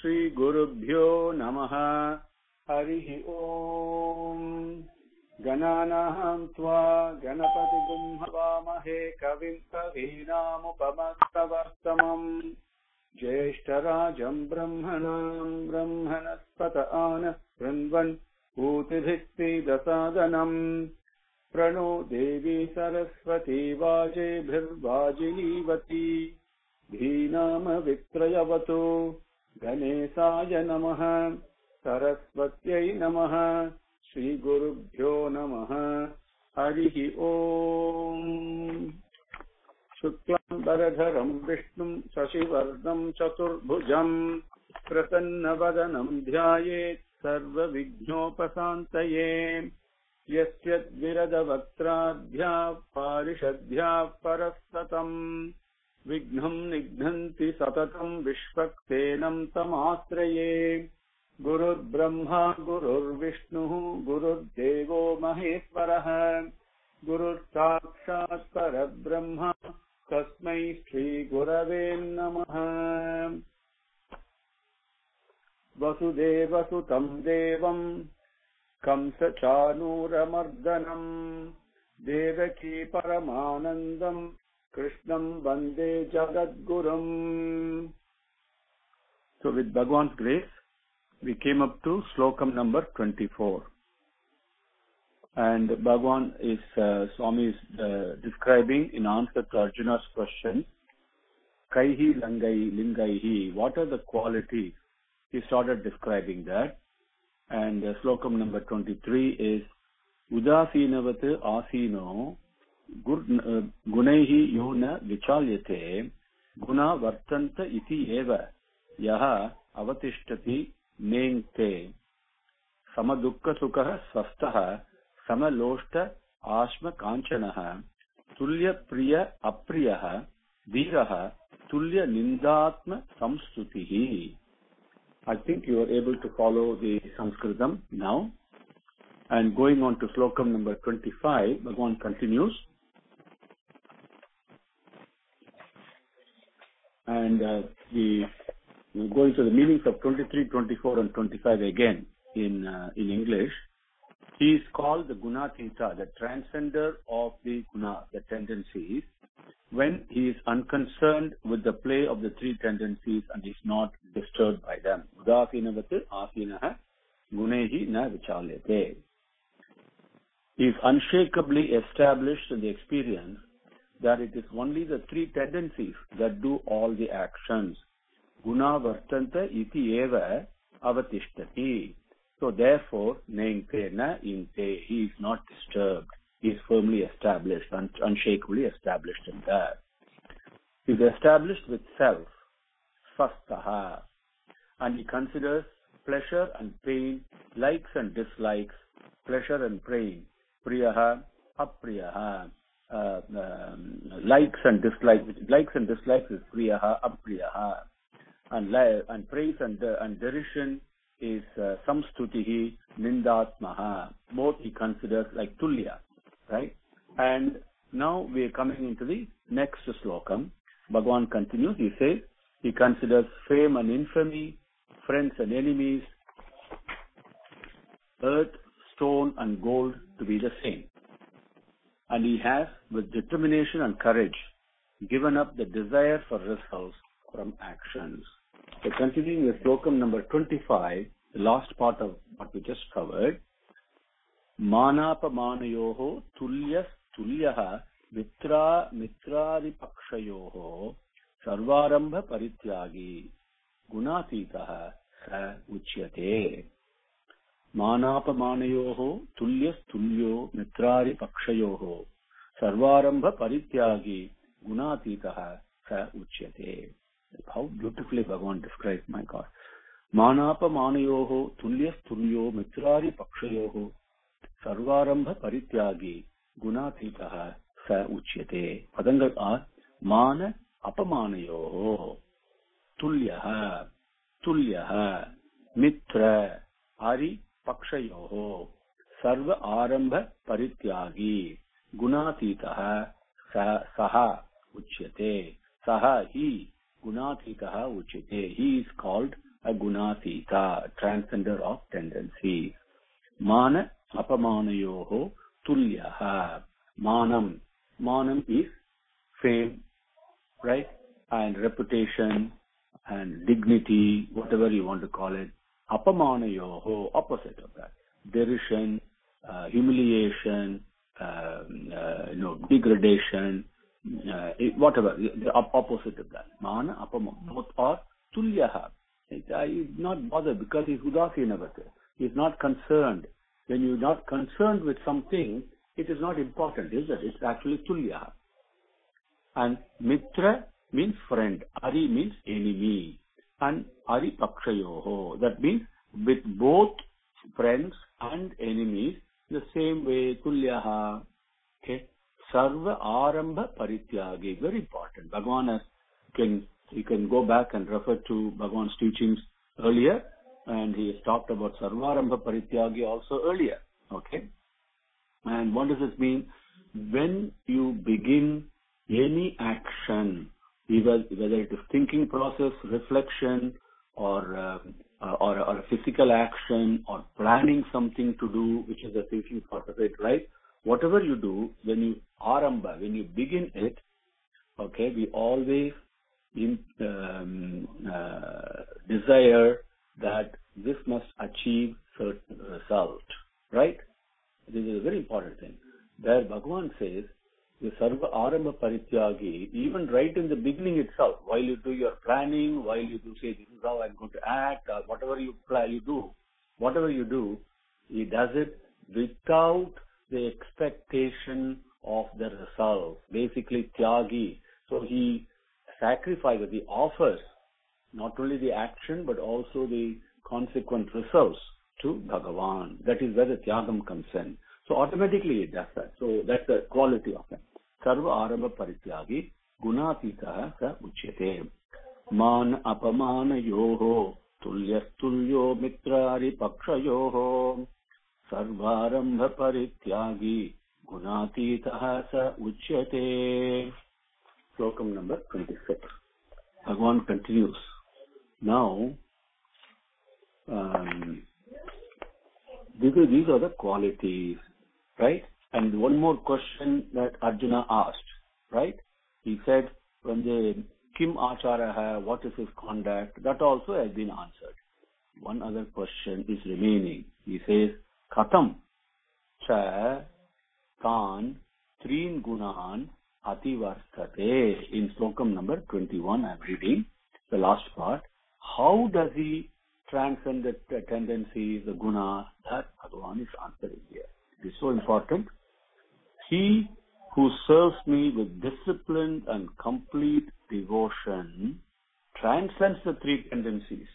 Shri Gurubhyo Namaha. Harihi Om. Gananaham Tva Ganapatigum Havamahe Kavim Kavinamupamastavartamam Jeshtarajam Brahmanam Brahmanaspata Pranvan Utidhisti Dasadanam Prano Devi Saraswati Vaje Bhirvajinivati Dhinama Vitrayavato Ganesaya Namaha Saraswatyai Namaha Shri Gurubhyo Namaha. Harihi Om. Shuklam Baradharam Vishnum Shashivardham Chaturbhujam Prasannavadanam Dhyayet Sarva Vighnopasantaye Yasyat Viradavaktrabhya Parishadhya Parastatam Vignam Nigdhanti Satatam Vishvaktenam Tamasraye Gurur Brahma Gurur Vishnu Gurur Devo Maheshwaraha Gurur Sakshat Parabrahma Tasmai Shri Gurave Namaha. Vasudeva Sutam Devam Kamsa Chanuramardanam Devaki Paramanandam Krishnam Bande Jagadgurum. So with Bhagavan's grace, we came up to Slokam number 24. And Bhagavan is, Swami is describing in answer to Arjuna's question, Kaihi Langai Lingaihi, what are the qualities? He started describing that. And Slokam number 23 is, Udasinavate Asino Gunaihi Yona Vichalyate Guna Vartanta Iti Eva Yaha Avatishtati Nengte Samadukka Sukha Svastaha Samaloshta Ashma Kanchanaha Tulya Priya Apriyaha Dhiraha Tulya Nindatma Samstutihi. I think you are able to follow the Sanskritam now. And going on to Slokam number 25, Bhagavan continues. And going to the meanings of 23, 24 and 25 again in English. He is called the Gunatita, the transcender of the guna, the tendencies, when he is unconcerned with the play of the three tendencies and is not disturbed by them. Udasinavate asinaha gunehi na vichalyate. He is unshakably established in the experience that it is only the three tendencies that do all the actions. Guna vartanta iti eva avatishtati. So therefore, nengte na inte, he is not disturbed. He is firmly established, unshakably established in that. He is established with self, svastaha, and he considers pleasure and pain, likes and dislikes, pleasure and pain, priyaha, apriyaha, likes and dislikes is priyaha, apriyaha, and praise and derision is samstutihi, nindatmaha. Both he considers like tulya, right? And now we are coming into the next slokam. Bhagavan continues. He says he considers fame and infamy, friends and enemies, earth, stone and gold to be the same. And he has, with determination and courage, given up the desire for results from actions. So continuing with Slokam number 25, the last part of what we just covered, Manapamanayoho tulyas tulyaha mitrari pakshayoho sarvarambha parityagi gunatitaha sa uchyate. Manapamanayoho tulyas tulyo mitrari pakshayoho sarvarambha parityagi gunatitaha sa uchyate. How beautifully Bhagavan describes, my God. Manapamanayoho tulyas tulyo mitrari pakshayoho sarvarambha parityagi gunatitaha sa uchyate. Padangal are mana apamanayoho tulyaha mitra ari pakshayoho sarva arambha parityagi gunatitaha saha uchyate. Saha, he, gunatitaha uchyate. He is called a gunatita, transcender of tendencies. Mana apamanayoho tulyaha. Manam is fame, right? And reputation and dignity, whatever you want to call it. Apamanayoho, opposite of that. Derision, humiliation, degradation, whatever, the opposite of that. Mana apamana or tulyaha. He's not bothered because he's udasinavata. He's not concerned. When you're not concerned with something, it is not important, is it? It's actually tulyaha. And mitra means friend. Ari means enemy. And ari pakshayoho. That means with both friends and enemies, the same way, tulyaha. Okay. Sarva arambha parityagi. Very important. Bhagavan you can go back and refer to Bhagavan's teachings earlier, and he has talked about sarva arambha parityagi also earlier. Okay. And what does this mean? When you begin any action, whether it is thinking process, reflection, or a physical action, or planning something to do, which is the thinking part of it, right? Whatever you do, when you arambha, when you begin it, okay, we always desire that this must achieve certain result, right? This is a very important thing. Where Bhagavan says, the sarva arambha parityagi, even right in the beginning itself, while you do your planning, while you do say, this is how I'm going to act, or whatever you do, he does it without the expectation of the result. Basically, tyagi. So he sacrifices, he offers not only the action, but also the consequent results to Bhagavan. That is where the tyagam comes in. So automatically it does that. So that's the quality of it. Sarva arambha parityagi gunatita sa uchyate. Man apamana yoho tulyastulyo mitrari pakshayoho. Sarva arambha parityagi gunatita sa uchyate. Slokam number 26. Bhagavan continues. Now, these are the qualities, right? And one more question that Arjuna asked, right? He said, when the Kim Acharaha, what is his conduct? That also has been answered. One other question is remaining. He says, Katham cha tan trin gunan ativartate. In Slokam number 21, I'm reading the last part. How does he transcend the tendencies, the gunas? That Bhagavan is answering here. It is so important. He who serves me with discipline and complete devotion transcends the three tendencies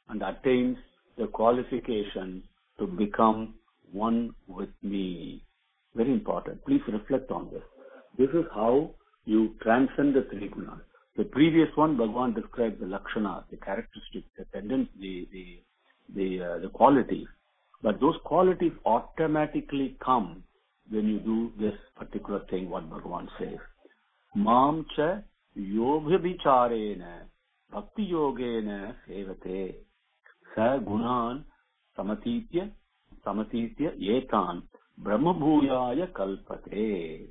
and attains the qualification to become one with me. Very important. Please reflect on this. This is how you transcend the three gunas. The previous one, Bhagavan described the lakshanas, the characteristics, the tendencies, the qualities. But those qualities automatically come when you do this particular thing, what Bhagavan says. Mam cha yogha vicharena bhakti yogena sevate sa gunan samatitya etan brahma bhuyaya kalpate.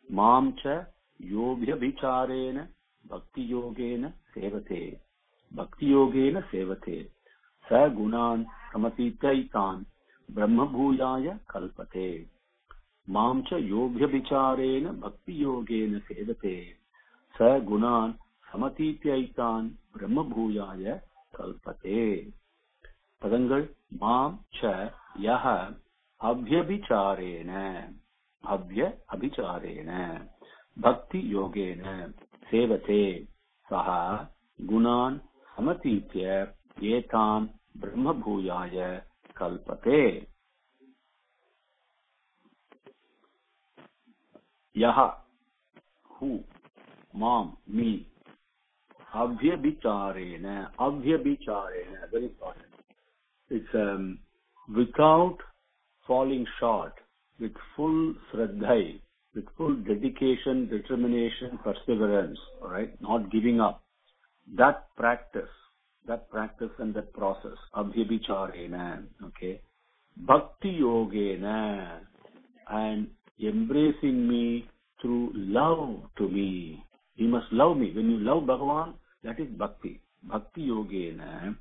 Mam cha yogha vicharena bhakti yogena sevate sa gunan samatitya etan brahma bhuyaya kalpate. Mam cha yogya vicharena bhakti yogena sevate sa gunan samatitya brahma bhuyaya kalpate. Padangal mam cha yaha abhyabhicharena bhakti yogena sevate saha gunan samatitya etam brahma bhuyaya kalpate. Yaha, who, mom, me, abhyabhicharena, very important. It's without falling short, with full shraddha, with full dedication, determination, perseverance, all right, not giving up. That practice, that practice and that process, abhyabhicharena, okay, bhakti yogena, and embracing me through love to me. You must love me. When you love Bhagavan, that is bhakti. Bhakti yogena,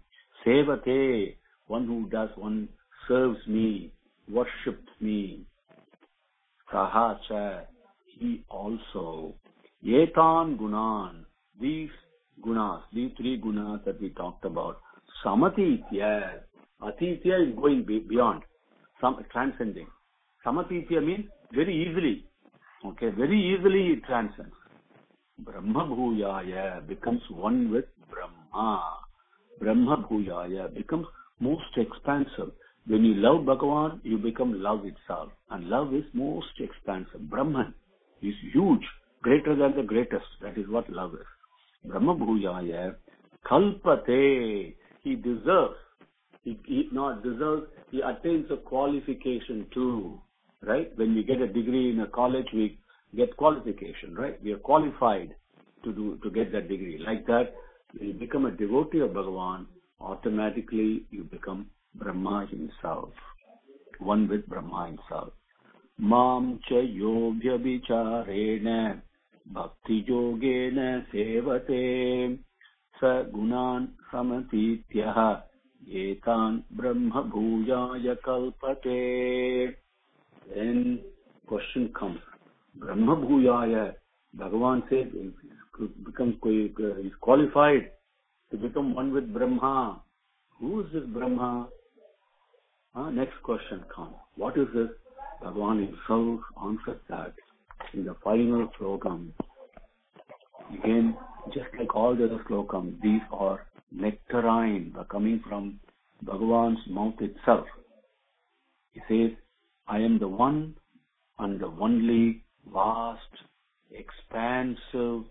sevate, one serves me, worships me. Sahacha, he also. Etan gunan, these gunas, these three gunas that we talked about. Samatitya, atitya is going beyond, transcending. Samatitya means very easily, okay, very easily it transcends. Brahma bhuyaya becomes one with Brahma. Brahma bhuyaya becomes most expansive. When you love Bhagavan, you become love itself. And love is most expansive. Brahman is huge, greater than the greatest. That is what love is. Brahma bhuyaya kalpate. He deserves. He not deserves. He attains a qualification too. Right? When we get a degree in a college, we get qualification. Right? We are qualified to get that degree. Like that, when you become a devotee of Bhagavan, automatically you become Brahma himself, one with Brahma himself. Mam cha yogya vicharena bhakti yogena sevate sa gunan samatitya etan brahma bhujaya kalpate. Then question comes, Brahma bhujaya, Bhagavan says is qualified to become one with Brahma. Who is this Brahma? Next question comes. What is this? Bhagavan himself answers that in the final slokam. Again, just like all the other slokams, these are nectarine, coming from Bhagavan's mouth itself. He says, I am the one and the only vast, expansive,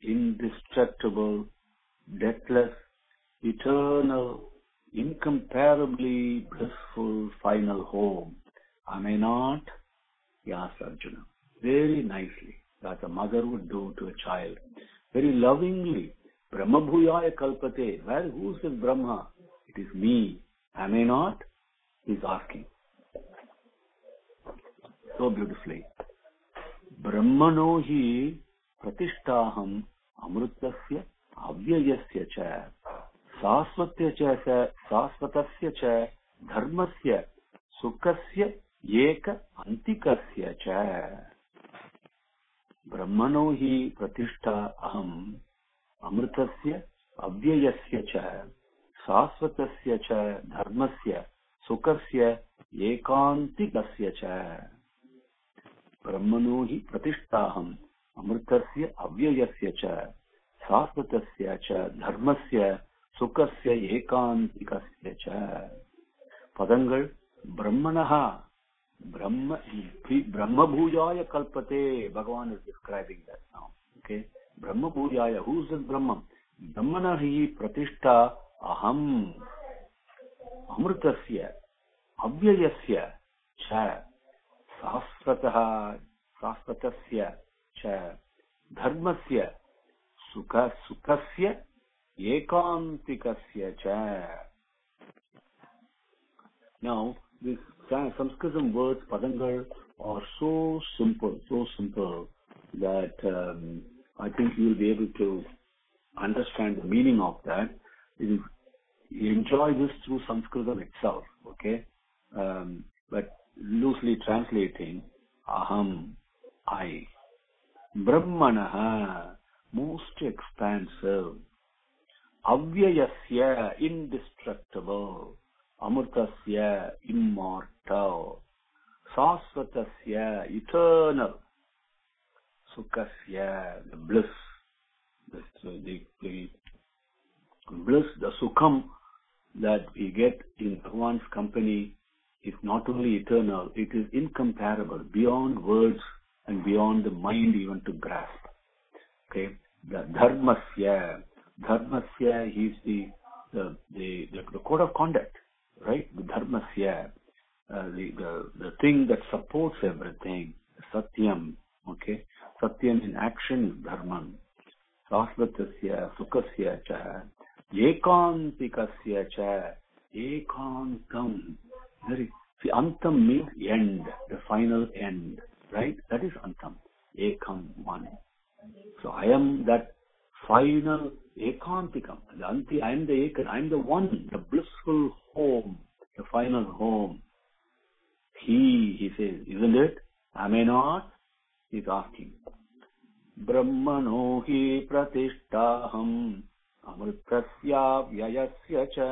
indestructible, deathless, eternal, incomparably blissful final home. Am I not? He asked Arjuna. Very nicely, that a mother would do to a child. Very lovingly. Brahma bhuyaya kalpate. Well, who is this Brahma? It is me. Am I not? He is asking. So beautifully. Brahmano hi pratishtaham amrutasya avyayasya cha sasvatasya cha dharmasya sukasya eka antikasya cha. Brahmano hi pratishtha aham amrutasya avyayasya cha sasvatasya cha dharmasya sukasya ekantikasya cha. Brahmano hi pratishtaham amrutasya avyayasya cha sasvatasya cha dharmasya sukasya ekantikasya cha. Padangal Brahmanaha Brahma bhujaya kalpate. Bhagavan is describing that now. Okay? Brahma bhujaya. Who is this Brahma? Brahmana hi pratishtha aham amrutasya avyayasya cha sasvatasya cha dharmasya sukasya ekantikasya cha. Now, these Sanskritam words, Padangal, are so simple that I think you will be able to understand the meaning of that. You enjoy this through Sanskritam itself, okay? But loosely translating, aham, I. Brahmanaha, most expansive. Avyayasya, indestructible. Amrutasya, immortal. Sasvatasya, eternal. Sukasya, the bliss. The bliss, the sukham that we get in Bhagavan's company is not only eternal, it is incomparable, beyond words and beyond the mind even to grasp. Okay? The dharmasya is the code of conduct. Right? The dharmasya, the thing that supports everything, satyam, okay? Satyam in action, dharman. Sasvatasya, sukasya cha, Ekantikasya cha. Ekantam. See, antam means end, the final end, right? That is antam. Ekam, one. So I am that final ekantikam. I am the ekan. I am the one, the blissful home, the final home. He says, isn't it? Am I not? He's asking. Brahmano hi pratishtaham amritasya vyayasya cha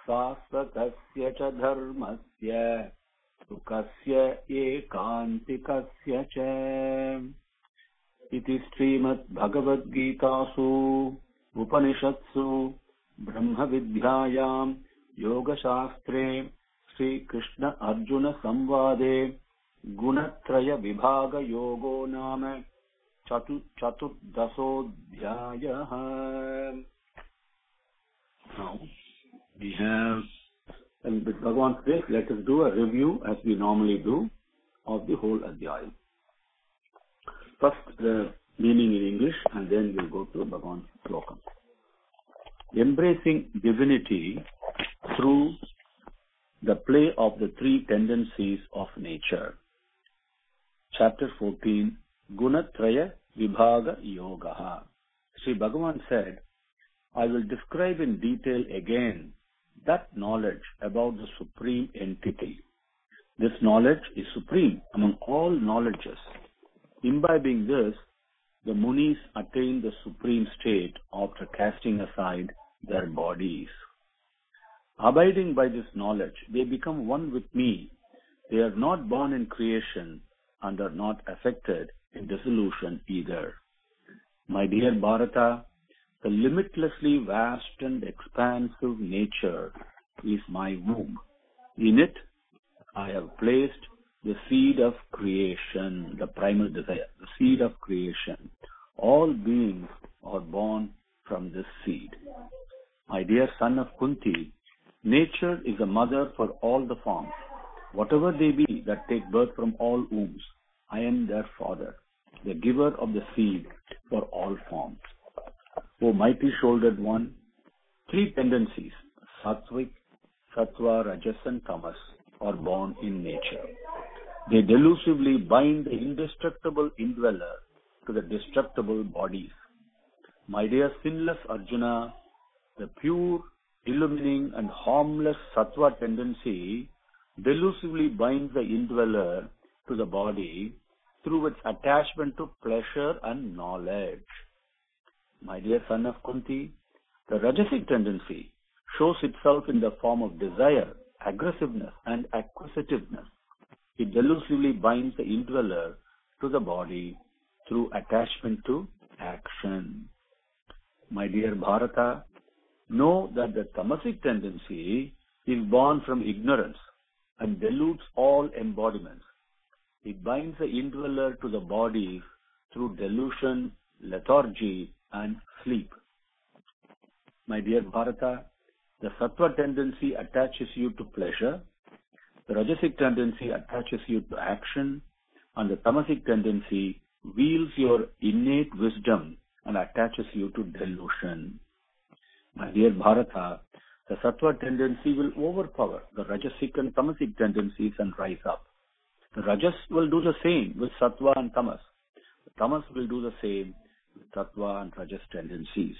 sasvatasya cha dharmasya sukasya ekantikasya cha. Iti Srimad Bhagavad Gita su Upanishatsu Brahma Vidyayam Yoga Shastre Sri Krishna Arjuna Samvade Guna Thraya Vibhaga Yogo Nama Chaturdasodhyaya. Now we have, and with Bhagavan's grace, let us do a review as we normally do of the whole Adhyaya. First, the meaning in English, and then we'll go to Bhagavan's Slokams. Embracing divinity through the play of the three tendencies of nature. Chapter 14, Guna Thraya Vibhaga Yogah. Sri Bhagavan said, I will describe in detail again that knowledge about the supreme entity. This knowledge is supreme among all knowledges. Imbibing this, the Munis attain the supreme state after casting aside their bodies. Abiding by this knowledge, they become one with me. They are not born in creation and are not affected in dissolution either. My dear Bharata, the limitlessly vast and expansive nature is my womb. In it, I have placed the seed of creation, the primal desire, the seed of creation. All beings are born from this seed. My dear son of Kunti, nature is a mother for all the forms. Whatever they be that take birth from all wombs, I am their father, the giver of the seed for all forms. O mighty-shouldered one, three tendencies, sattvic, sattva, rajas and tamas, are born in nature. They delusively bind the indestructible indweller to the destructible bodies. My dear sinless Arjuna, the pure, illumining and harmless sattva tendency delusively binds the indweller to the body through its attachment to pleasure and knowledge. My dear son of Kunti, the rajasic tendency shows itself in the form of desire, aggressiveness and acquisitiveness. It delusively binds the indweller to the body through attachment to action. My dear Bharata, know that the tamasic tendency is born from ignorance and deludes all embodiments. It binds the indweller to the body through delusion, lethargy, and sleep. My dear Bharata, the sattva tendency attaches you to pleasure, the rajasic tendency attaches you to action, and the tamasic tendency wields your innate wisdom and attaches you to delusion. My dear Bharata, the sattva tendency will overpower the rajasic and tamasic tendencies and rise up. The rajas will do the same with sattva and tamas. The tamas will do the same with sattva and rajas tendencies.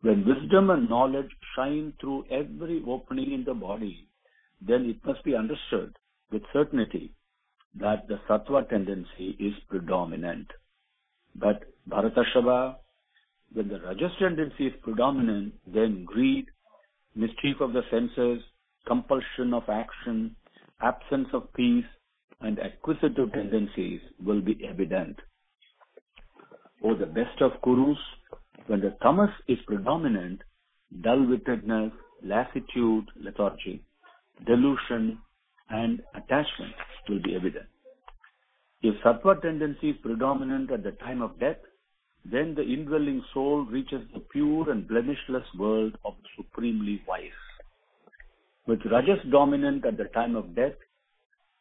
When wisdom and knowledge shine through every opening in the body, then it must be understood with certainty that the sattva tendency is predominant. But Bharatashava, when the rajas tendency is predominant, then greed, mischief of the senses, compulsion of action, absence of peace, and acquisitive tendencies will be evident. O the best of Kurus, when the tamas is predominant, dull-wittedness, lassitude, lethargy, delusion, and attachment will be evident. If sattva tendency is predominant at the time of death, then the indwelling soul reaches the pure and blemishless world of the supremely wise. With rajas dominant at the time of death,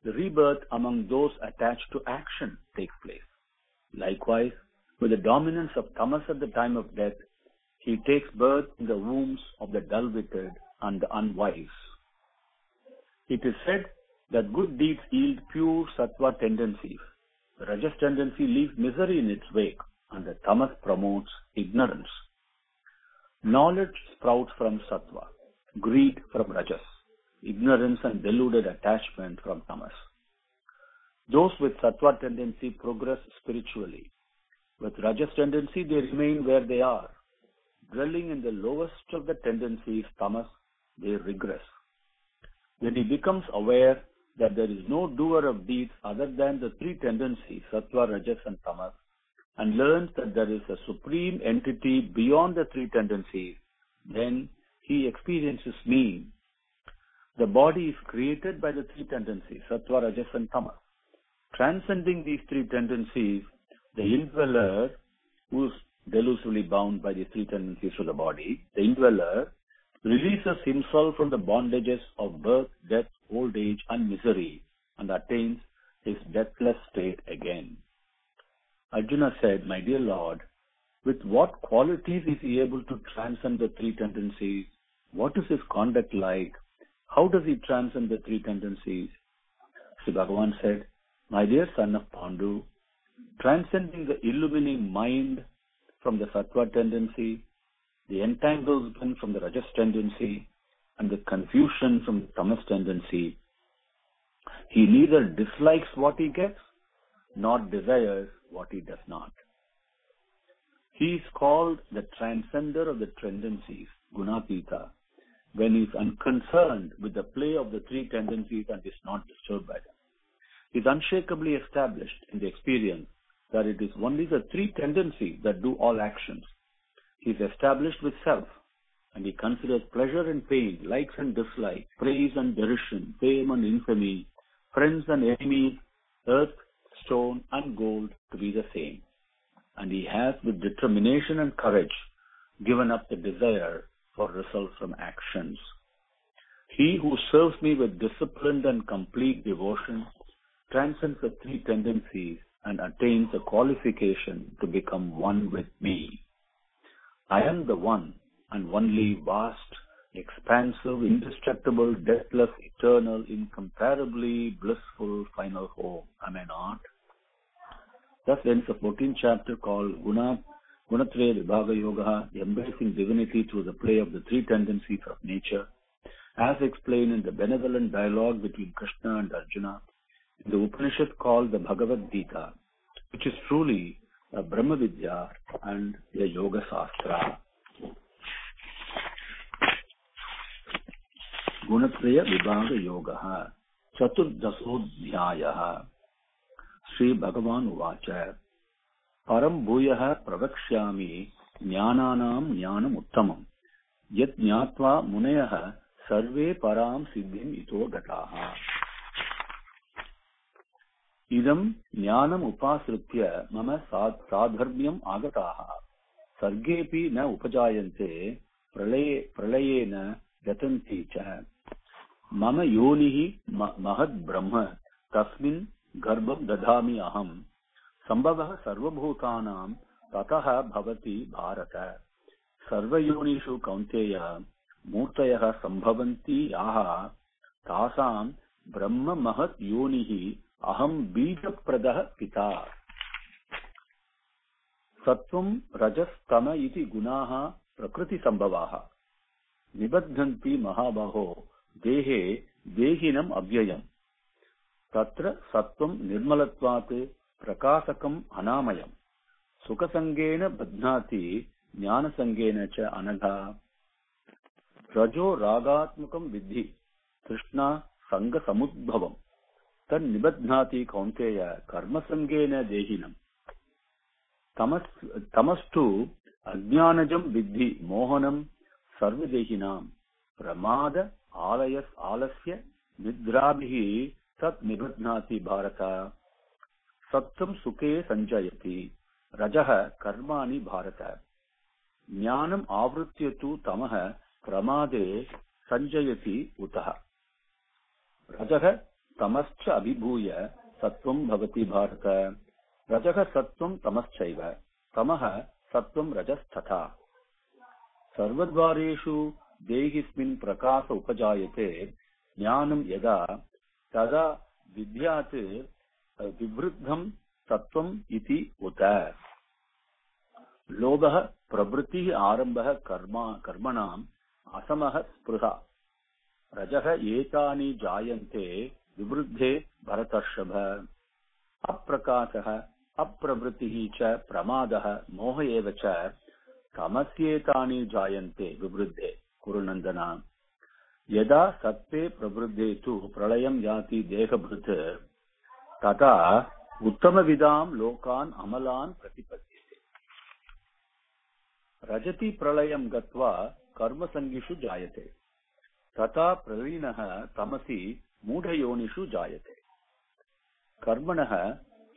the rebirth among those attached to action takes place. Likewise, with the dominance of tamas at the time of death, He takes birth in the wombs of the dull-witted and the unwise. It is said that good deeds yield pure sattva tendencies. The rajas tendency leaves misery in its wake, and the tamas promotes ignorance. Knowledge sprouts from sattva, greed from rajas, ignorance and deluded attachment from tamas. Those with sattva tendency progress spiritually. With rajas tendency, they remain where they are. Dwelling in the lowest of the tendencies, tamas, they regress. When he becomes aware that there is no doer of deeds other than the three tendencies, sattva, rajas and tamas, and learns that there is a supreme entity beyond the three tendencies, then he experiences me. The body is created by the three tendencies, sattva, rajas and tamas. Transcending these three tendencies, the indweller, who is delusively bound by these three tendencies to the body, the indweller releases himself from the bondages of birth, death, old age and misery and attains his deathless state again. Arjuna said, "My dear Lord, with what qualities is he able to transcend the three tendencies? What is his conduct like? How does he transcend the three tendencies?" Sri Bhagavan said, "My dear son of Pandu, transcending the illumining mind from the sattva tendency, the entanglement from the rajas tendency, and the confusion from the tamas tendency, he neither dislikes what he gets, nor desires what he does not. He is called the transcender of the tendencies, Gunatita, when he is unconcerned with the play of the three tendencies and is not disturbed by them. He is unshakably established in the experience that it is only the three tendencies that do all actions. He is established with self, and he considers pleasure and pain, likes and dislikes, praise and derision, fame and infamy, friends and enemies, earth, stone and gold to be the same. And he has, with determination and courage, given up the desire for results from actions. He who serves me with disciplined and complete devotion transcends the three tendencies and attains a qualification to become one with me. I am the one and only vast, expansive, indestructible, deathless, eternal, incomparably blissful final home. Am I not?" Thus ends the 14th chapter called Guna, Thraya, Vibhaga, Yogah, embracing divinity through the play of the three tendencies of nature, as explained in the benevolent dialogue between Krishna and Arjuna, in the Upanishad called the Bhagavad Gita, which is truly a Brahma Vidya and a Yoga Sastra. Gunatraya Vibhaga Yogaha Chaturdasodhyayah. Sri Bhagavan Uvacha Param Bhuyah Pravakshyami Jnananam Jnanam Uttamam Yat Jnatva Munayah Sarve Param Siddhim Ito Gataha. Idam Jnanam Upasritya Mama Sadharmyam Agataha Sargepi na Upajayante Pralayena Gatanti Cha Mama Yonihi Mahad Brahma Tasmin Garbham Dadhami Aham Sambhavah Sarvabhutanam Tataha Bhavati Bharata Sarvayonishu Kaunteya Murtayaha Sambhavanti Yaha Tasam Brahma Mahat Yonihi Aham Bija Pradaha Pita. Sattvam Rajas Tama iti Gunaha Prakriti Sambhavaha Nibadhanti Mahabaho Dehe Dehinam Abhyayam Tatra Sattvam Nirmalatvat Prakasakam Anamayam Sukasangena Badhnati Jnanasangena Cha Anagha Rajo Ragatmakam Vidhi Trishna Sanga Samudbhavam Tan Nibadhnati Kaunteya Karmasangena Dehinam Tamastu Ajnanajam Vidhi Mohanam Sarvadehinam Pramada Alasya Nidrabhihi Sat Nibadhnati Bharata Sattam Sukhe Sanjayati Rajaha Karmani Bharata Jnanam Avrutyatu Tamaha Pramade Sanjayati Utaha Rajaha Tamascha Abhibhuya Sattvam Bhavati Bharata Rajaha Sattvam Tamaschaiva Tamaha Sattvam Rajasthatha. सर्वद्वारेषु देहिस्मिन् प्रकाश उपजायते ज्ञानं यदा तदा विद्यात् विवृद्धं तत्त्वम् इति उत। लोभः प्रवृत्तिः आरम्भः कर्मणाम् असमः स्पृहा रजः एतानि जायन्ते विवृद्धे भरतर्षभ। अप्रकाशः अप्रवृत्तिः च प्रमादः मोह एव च तमस्येतानि जायन्ते विवृद्धे कुरुनन्दन। यदा सत्त्वे प्रवृद्धे तु प्रलयं याति देहभृत् तथा उत्तमविदां लोकान् अमलान् प्रतिपद्यते। रजति प्रलयं गत्वा कर्मसङ्गिषु जायते तथा प्रलीनः तमसि मूढयोनिषु जायते। कर्मणः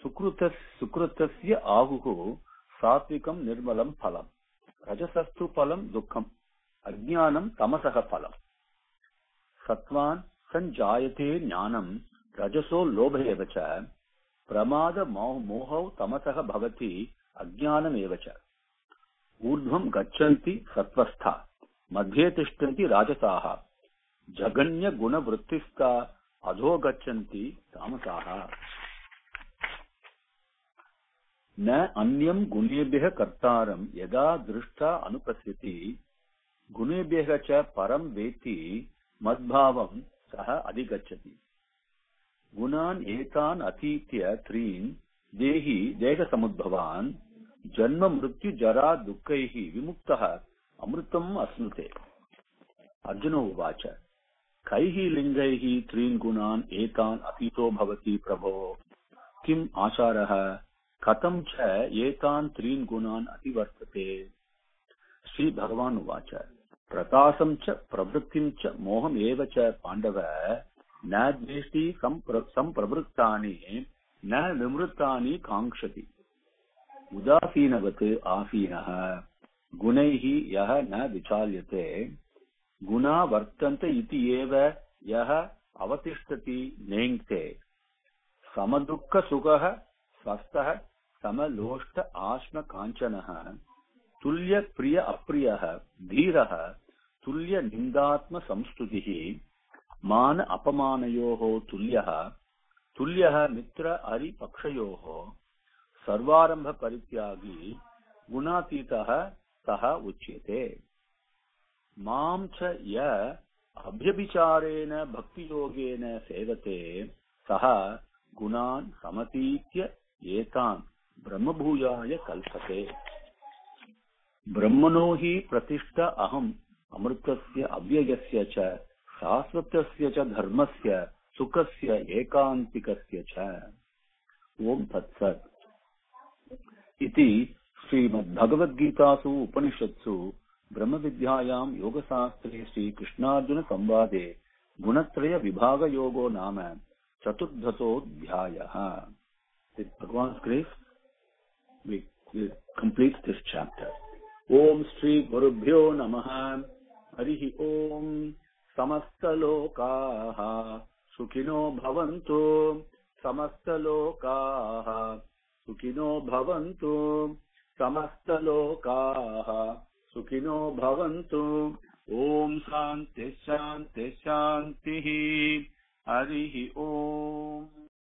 सुकृतस्य आहुः सात्विकं निर्मलं फलम्, रजसस्तु फलं दुःखम्, अज्ञानं तमसः फलम्। सत्त्वान् सञ्जायते ज्ञानं रजसो लोभ एव च, प्रमाद मोहौ तमसः भवति अज्ञानमेव च। ऊर्ध्वं गच्छन्ति सत्त्वस्था, मध्ये तिष्ठन्ति राजसाः, जगन्य गुणवृत्तिस्था अधो गच्छन्ति तामसाः। न अन्यं गुणेभ्यः कर्तारं यदा दृष्टा अनुपश्यति, गुणेभ्यः च परं वेत्ति मद्भावं सः अधिगच्छति। गुणान् एतान् अतीत्य त्रीन् देहि देहसमुद्भवान्, जन्म मृत्यु जरा दुःखैः विमुक्तः अमृतम् अश्नुते। अर्जुन उवाच कैः लिङ्गैः त्रीन् गुणान् एतान् अतीतो भवति प्रभो, किम् आचारः, कथं च एतान् त्रीन् गुणान् अतिवर्तते। श्री भगवान् उवाच प्रकाशं च प्रवृत्तिं च मोहम् एव च पाण्डव, न द्वेष्टि सम्प्रवृत्तानि न विमृतानि काङ्क्षति। उदासीनवत् आसीनः गुणैः यः न विचाल्यते, गुणा वर्तन्ते इति एव यः अवतिष्ठति नेङ्क्ते। समदुःखसुखः स्वस्थः समलोष्ट आश्म काञ्चनः, तुल्य प्रिय अप्रियः धीरः, तुल्य निन्दात्म संस्तुतिः, मान अपमानयोः तुल्यः, तुल्यः मित्र हरिपक्षयोः, सर्वारंभ परित्यागी गुणातीतः सः उच्यते। मां च य अभ्यभिचारेण भक्तियोगेन सेवते, सः गुणान् समतीत्य एतान् ब्रह्मभूयाय कल्पते। ब्रह्मणो हि प्रतिष्ठा अहम् अमृतस्य अव्ययस्य च शाश्वतस्य च धर्मस्य सुखस्य एकान्तिकस्य च। ओम तत्सत् इति श्रीमद्भगवद्गीतासु उपनिषत्सु ब्रह्मविद्यायां योगशास्त्रे श्रीकृष्णार्जुन संवादे गुणत्रय विभाग योगो नाम चतुर्दशोऽध्यायः। With Bhagwan's grace, we complete this chapter. Om Shri Gurubhyo Namaha. Harihi Om. Samastalokaha Sukhino Bhavantu. Samastalokaha Sukhino Bhavantu. Samastalokaha Sukhino Bhavantu. Om Shanti Shanti Shanti. Harihi Om.